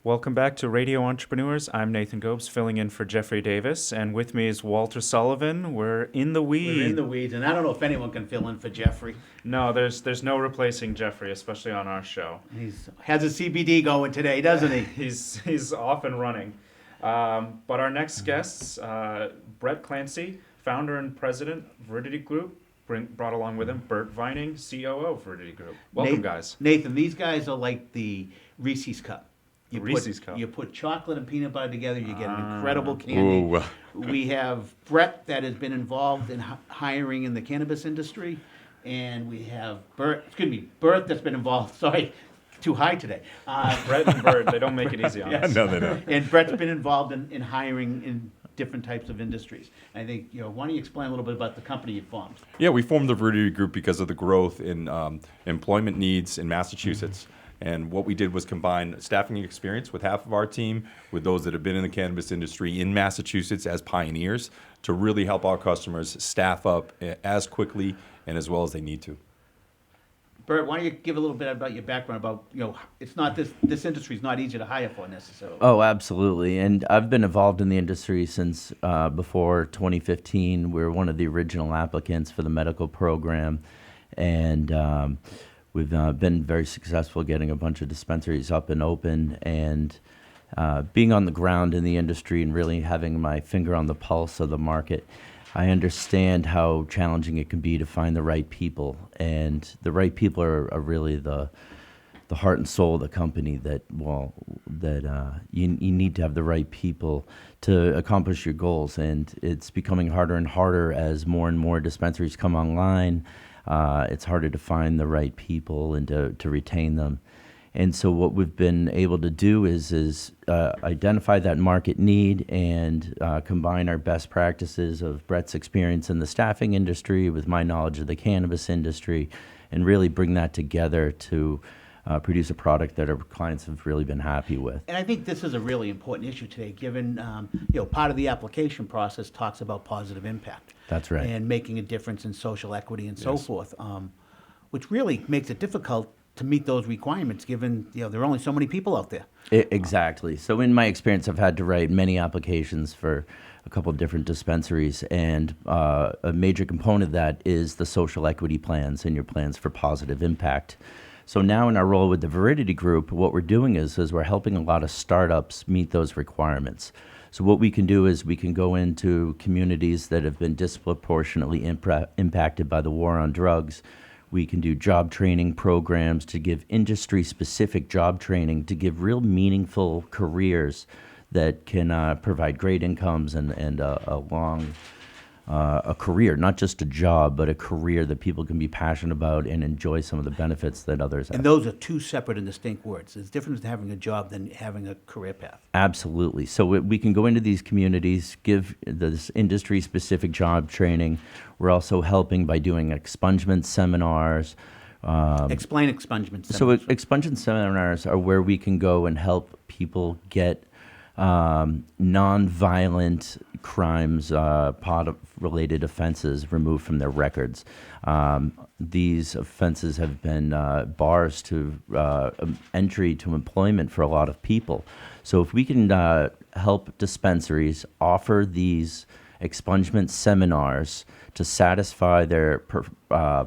Welcome back to Radio Entrepreneurs. I'm Nathan Gobes, filling in for Jeffrey Davis, and with me is Walter Sullivan. We're in the weeds. We're in the weeds, and I don't know if anyone can fill in for Jeffrey. No, there's no replacing Jeffrey, especially on our show. He has a CBD going today, doesn't he? He's off and running. But our next guests, Brett Clancy, founder and president of Viridity Group, brought along with him Bert Vining, COO of Viridity Group. Welcome, guys. Nathan, these guys are like the Reese's Cup. Reese's Cup. You put chocolate and peanut butter together, you get an incredible candy. Ooh. We have Brett that has been involved in hiring in the cannabis industry, and we have Bert that's been involved. Sorry, too high today. Brett and Bert, they don't make it easy on us. No, they don't. And Brett's been involved in hiring in different types of industries. And I think, why don't you explain a little bit about the company you formed? Yeah, we formed the Viridity Group because of the growth in employment needs in Massachusetts. And what we did was combine staffing experience with half of our team with those that have been in the cannabis industry in Massachusetts as pioneers to really help our customers staff up as quickly and as well as they need to. Bert, why don't you give a little bit about your background about, it's not this industry is not easy to hire for necessarily. Oh, absolutely. And I've been involved in the industry since before 2015. We were one of the original applicants for the medical program. And we've been very successful getting a bunch of dispensaries up and open, and being on the ground in the industry and really having my finger on the pulse of the market. I understand how challenging it can be to find the right people, and the right people are really the heart and soul of the company. You need to have the right people to accomplish your goals, and it's becoming harder and harder as more and more dispensaries come online. It's harder to find the right people and to retain them. And so what we've been able to do is identify that market need and combine our best practices of Brett's experience in the staffing industry with my knowledge of the cannabis industry, and really bring that together to produce a product that our clients have really been happy with. And I think this is a really important issue today, given, part of the application process talks about positive impact. That's right. And making a difference in social equity and so forth, which really makes it difficult to meet those requirements, given, there are only so many people out there. Exactly. So in my experience, I've had to write many applications for a couple of different dispensaries, and a major component of that is the social equity plans and your plans for positive impact. So now in our role with the Viridity Group, what we're doing is we're helping a lot of startups meet those requirements. So what we can do is we can go into communities that have been disproportionately impacted by the war on drugs. We can do job training programs to give industry-specific job training to give real meaningful careers that can provide great incomes and a long a career, not just a job, but a career that people can be passionate about and enjoy some of the benefits that others have. And those are two separate and distinct words. It's different than having a job than having a career path. Absolutely. So we can go into these communities, give this industry-specific job training. We're also helping by doing expungement seminars. Explain expungement seminars. So expungement seminars are where we can go and help people get non-violent crimes, pot-related offenses removed from their records. These offenses have been bars to entry to employment for a lot of people. So if we can help dispensaries offer these expungement seminars to satisfy their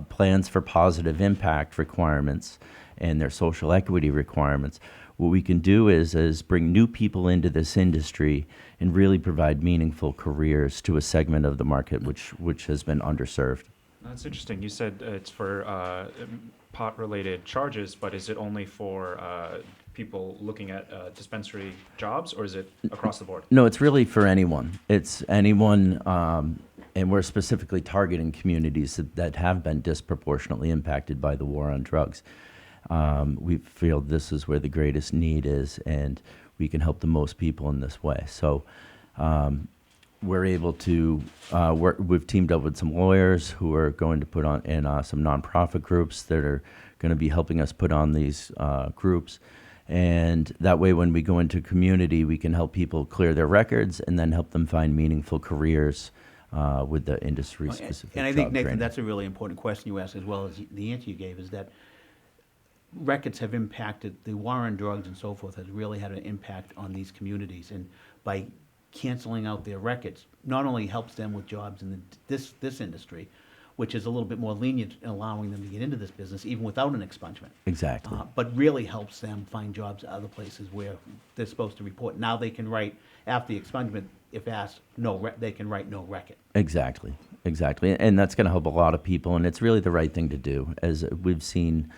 plans for positive impact requirements and their social equity requirements, what we can do is bring new people into this industry and really provide meaningful careers to a segment of the market which has been underserved. That's interesting. You said it's for pot-related charges, but is it only for people looking at dispensary jobs, or is it across the board? No, it's really for anyone. It's anyone, and we're specifically targeting communities that have been disproportionately impacted by the war on drugs. We feel this is where the greatest need is, and we can help the most people in this way. So we're able to work. We've teamed up with some lawyers who are going to put on, and some nonprofit groups that are going to be helping us put on these groups. And that way, when we go into community, we can help people clear their records and then help them find meaningful careers with the industry-specific And I think, Nathan, training. that's a really important question you asked, as well as the answer you gave, is that records have impacted, the war on drugs and so forth has really had an impact on these communities. And by canceling out their records, not only helps them with jobs in this industry, which is a little bit more lenient in allowing them to get into this business, even without an expungement. Exactly. But really helps them find jobs at other places where they're supposed to report. Now they can write, after the expungement, if asked, they can write no record. Exactly, exactly. And that's going to help a lot of people, and it's really the right thing to do. As we've seen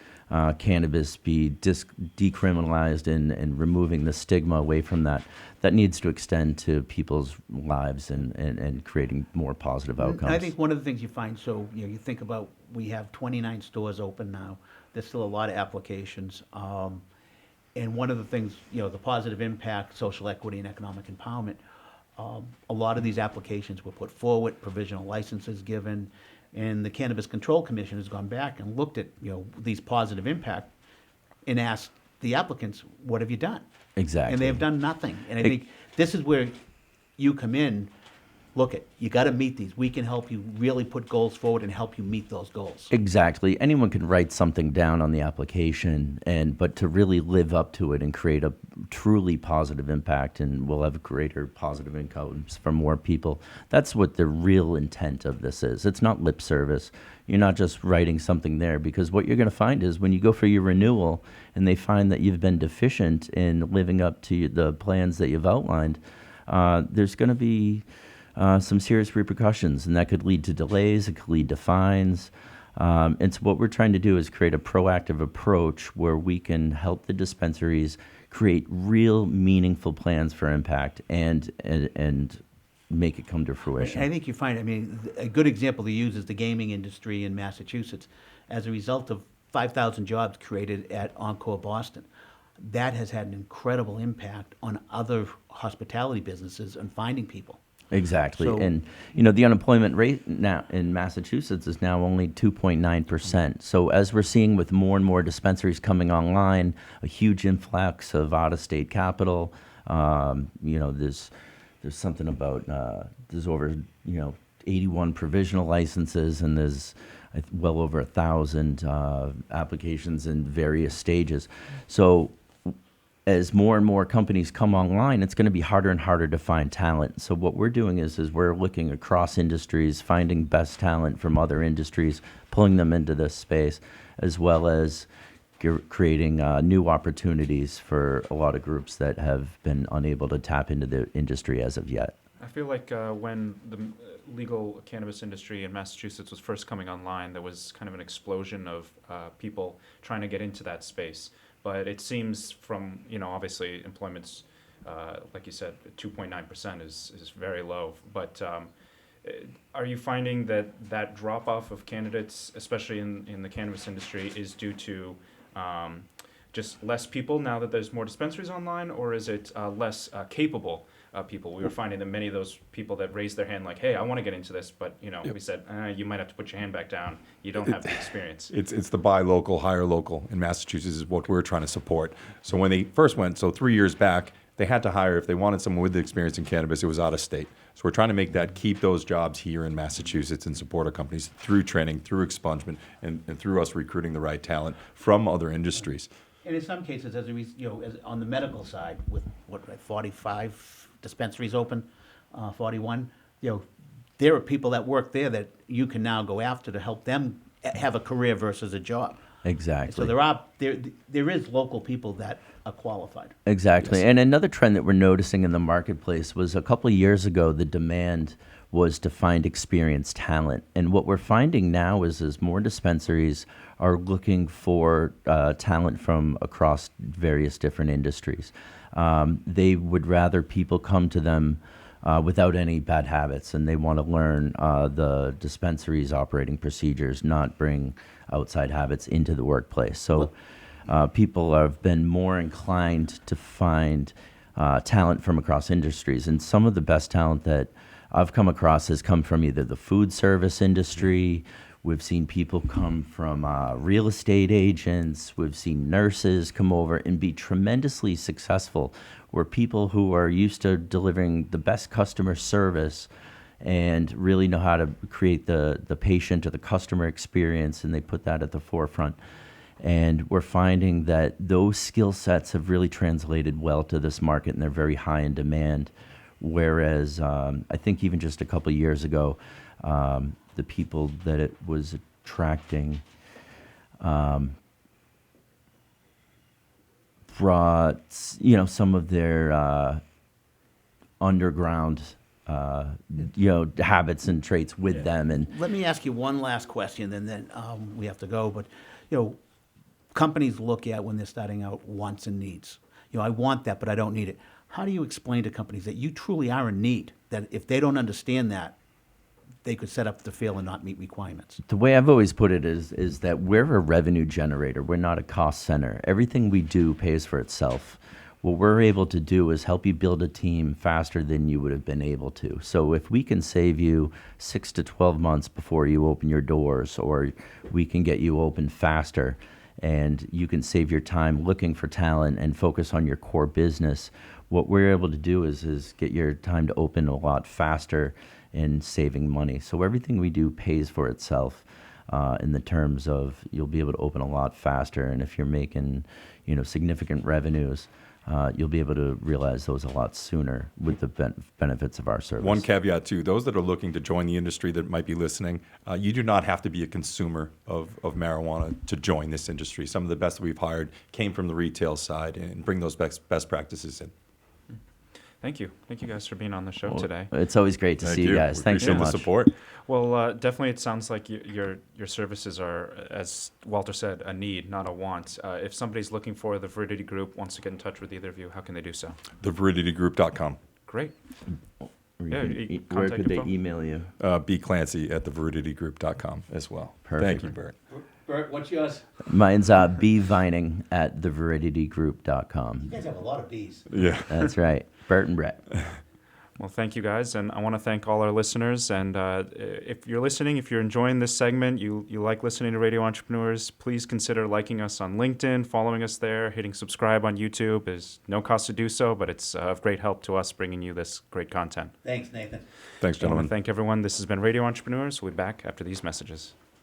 cannabis be decriminalized and removing the stigma away from that, that needs to extend to people's lives and creating more positive outcomes. And I think one of the things you find, so you think about, we have 29 stores open now. There's still a lot of applications. And one of the things, the positive impact, social equity, and economic empowerment, a lot of these applications were put forward, provisional licenses given, and the Cannabis Control Commission has gone back and looked at, these positive impact and asked the applicants, what have you done? Exactly. And they have done nothing. And I think this is where you come in, you got to meet these. We can help you really put goals forward and help you meet those goals. Exactly. Anyone can write something down on the application, but to really live up to it and create a truly positive impact, and we'll have greater positive incomes for more people. That's what the real intent of this is. It's not lip service. You're not just writing something there, because what you're going to find is when you go for your renewal and they find that you've been deficient in living up to the plans that you've outlined, there's going to be some serious repercussions, and that could lead to delays, it could lead to fines. And so what we're trying to do is create a proactive approach where we can help the dispensaries create real meaningful plans for impact and make it come to fruition. I think you find, a good example to use is the gaming industry in Massachusetts. As a result of 5,000 jobs created at Encore Boston, that has had an incredible impact on other hospitality businesses and finding people. Exactly. So- And, the unemployment rate now in Massachusetts is now only 2.9%. So as we're seeing with more and more dispensaries coming online, a huge influx of out-of-state capital, there's something about, there's over, 81 provisional licenses, and there's well over 1,000 applications in various stages. So as more and more companies come online, it's going to be harder and harder to find talent. So what we're doing is we're looking across industries, finding best talent from other industries, pulling them into this space, as well as creating new opportunities for a lot of groups that have been unable to tap into the industry as of yet. I feel like when the legal cannabis industry in Massachusetts was first coming online, there was kind of an explosion of people trying to get into that space. But it seems from, obviously employment's, like you said, 2.9% is very low. But are you finding that drop-off of candidates, especially in the cannabis industry, is due to just less people now that there's more dispensaries online, or is it less capable people? We were finding that many of those people that raised their hand like, hey, I want to get into this, but we said, you might have to put your hand back down. You don't have the experience. It's the buy local, hire local in Massachusetts is what we're trying to support. So when they first went, 3 years back, they had to hire, if they wanted someone with the experience in cannabis, it was out of state. So we're trying to make that, keep those jobs here in Massachusetts and support our companies through training, through expungement, and through us recruiting the right talent from other industries. And in some cases, as on the medical side, with 45 dispensaries open, 41, there are people that work there that you can now go after to help them have a career versus a job. Exactly. So there is local people that are qualified. Exactly. Yes. And another trend that we're noticing in the marketplace was a couple of years ago, the demand was to find experienced talent. And what we're finding now is more dispensaries are looking for talent from across various different industries. They would rather people come to them without any bad habits, and they want to learn the dispensary's operating procedures, not bring outside habits into the workplace. So people have been more inclined to find talent from across industries. And some of the best talent that I've come across has come from either the food service industry. We've seen people come from real estate agents. We've seen nurses come over and be tremendously successful, where people who are used to delivering the best customer service and really know how to create the patient or the customer experience, and they put that at the forefront. And we're finding that those skill sets have really translated well to this market, and they're very high in demand. Whereas I think even just a couple of years ago, the people that it was attracting brought, some of their underground, habits and traits with them. And Let me ask you one last question, and then we have to go. But, companies look at when they're starting out wants and needs. I want that, but I don't need it. How do you explain to companies that you truly are in need, that if they don't understand that, they could set up to fail and not meet requirements? the way I've always put it is that we're a revenue generator. We're not a cost center. Everything we do pays for itself. What we're able to do is help you build a team faster than you would have been able to. So if we can save you 6 to 12 months before you open your doors, or we can get you open faster, and you can save your time looking for talent and focus on your core business, what we're able to do is get your time to open a lot faster and saving money. So everything we do pays for itself in the terms of you'll be able to open a lot faster. And if you're making, significant revenues, you'll be able to realize those a lot sooner with the benefits of our service. One caveat too, those that are looking to join the industry that might be listening, you do not have to be a consumer of marijuana to join this industry. Some of the best that we've hired came from the retail side and bring those best practices in. Thank you. Thank you guys for being on the show today. It's always great to see you guys. We Thanks so appreciate much. the support. Well, definitely it sounds like your services are, as Walter said, a need, not a want. If somebody's looking for the Viridity Group, wants to get in touch with either of you, how can they do so? TheViridityGroup.com. Great. Where Contact could they info? email you? B. Clancy at TheViridityGroup.com as well. Perfect. Thank you, Bert. Bert, what's yours? Mine's bvining at theviriditygroup.com. You guys have a lot of B's. Yeah. That's right. Bert and Brett. Well, thank you guys, and I want to thank all our listeners. And if you're listening, if you're enjoying this segment, you like listening to Radio Entrepreneurs, please consider liking us on LinkedIn, following us there, hitting subscribe on YouTube. There's no cost to do so, but it's of great help to us bringing you this great content. Thanks, Nathan. Thanks, I want gentlemen. to thank everyone. This has been Radio Entrepreneurs. We'll be back after these messages.